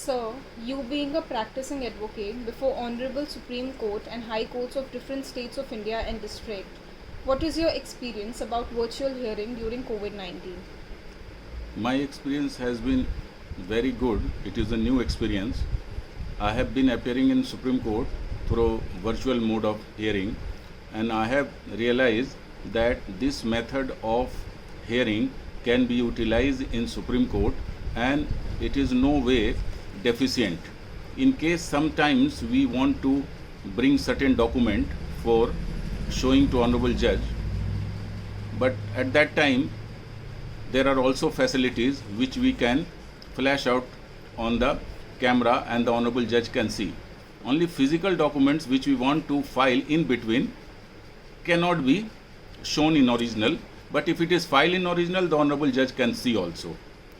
Sir, you being a practicing advocate before Honorable Supreme Court and High Courts of different states of India and district, what is your experience about virtual hearing during COVID-19? My experience has been very good. It is a new experience. I have been appearing in Supreme Court through virtual mode of hearing, and I have realized that this method of hearing can be utilized in Supreme Court, and it is no way deficient. In case sometimes we want to bring certain document for showing to honorable judge, but at that time there are also facilities which we can flash out on the camera and the honorable judge can see. Only physical documents which we want to file in between cannot be shown in original, but if it is filed in original, the honorable judge can see also.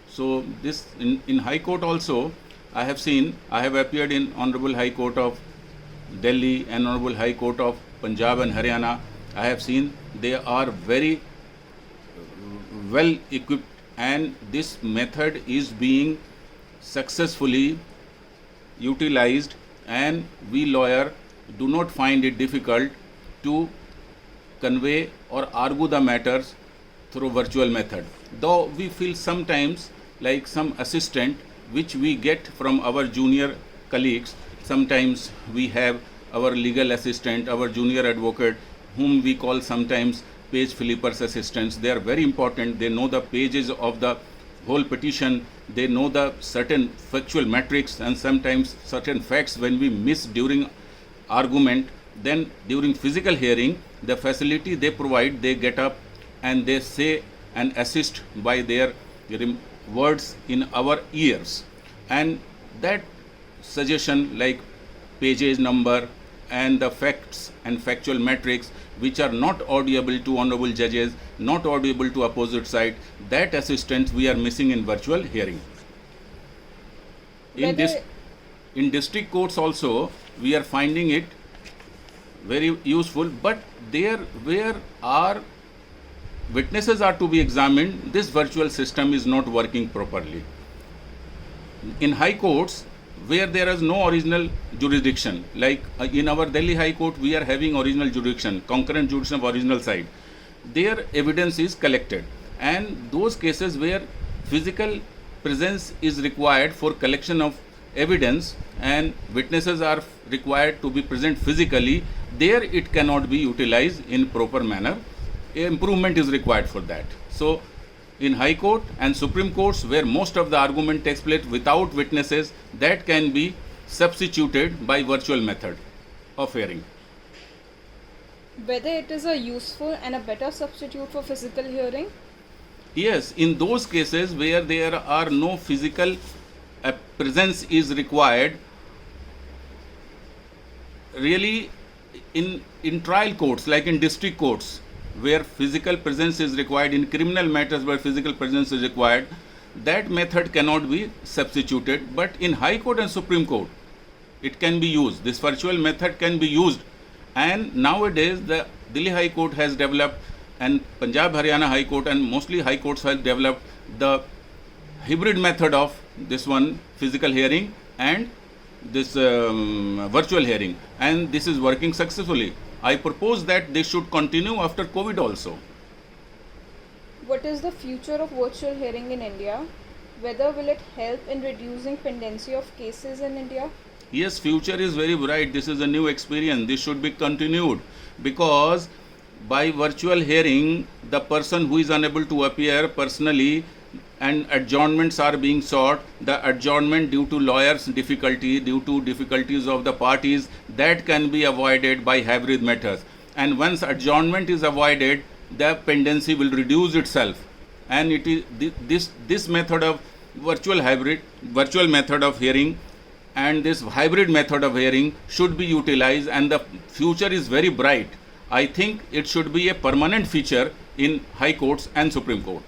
So this in High Court also I have appeared in Honorable High Court of Delhi and Honorable High Court of Punjab and Haryana. I have seen they are very well equipped, and this method is being successfully utilized, and we lawyer do not find it difficult to convey or argue the matters through virtual method. Though we feel sometimes like some assistant which we get from our junior colleagues. Sometimes we have our legal assistant, our junior advocate, whom we call sometimes page flippers assistants. They are very important. They know the pages of the whole petition. They know the certain factual metrics and sometimes certain facts when we miss during argument. Then during physical hearing, the facility they provide, they get up and they say and assist by their words in our ears, and that suggestion like pages number and the facts and factual metrics which are not audible to honorable judges, not audible to opposite side, that assistance we are missing in virtual hearing. In district courts also we are finding it very useful, but there where our witnesses are to be examined, this virtual system is not working properly. In high courts, where there is no original jurisdiction, like in our Delhi High Court, we are having original jurisdiction, concurrent jurisdiction of original side. Their evidence is collected, and those cases where physical presence is required for collection of evidence and witnesses are required to be present physically, there it cannot be utilized in proper manner. Improvement is required for that. So in High Court and Supreme Courts, where most of the argument takes place without witnesses, that can be substituted by virtual method of hearing. Whether it is a useful and a better substitute for physical hearing? Yes, in those cases where there are no physical presence is required, really in trial courts like in district courts, where physical presence is required, in criminal matters where physical presence is required, that method cannot be substituted. But in High Court and Supreme Court, it can be used. This virtual method can be used. And nowadays, the Delhi High Court has developed, and Punjab Haryana High Court and mostly High Courts have developed the hybrid method of this one, physical hearing and this virtual hearing. And this is working successfully. I propose that they should continue after COVID also. What is the future of virtual hearing in India? Whether will it help in reducing pendency of cases in India? Yes, future is very bright. This is a new experience. This should be continued, because by virtual hearing, the person who is unable to appear personally and adjournments are being sought, the adjournment due to lawyers' difficulty, due to difficulties of the parties, that can be avoided by hybrid methods. And once adjournment is avoided, the pendency will reduce itself. And it is this method of virtual method of hearing and this hybrid method of hearing should be utilized, and the future is very bright. I think it should be a permanent feature in High Courts and Supreme Court.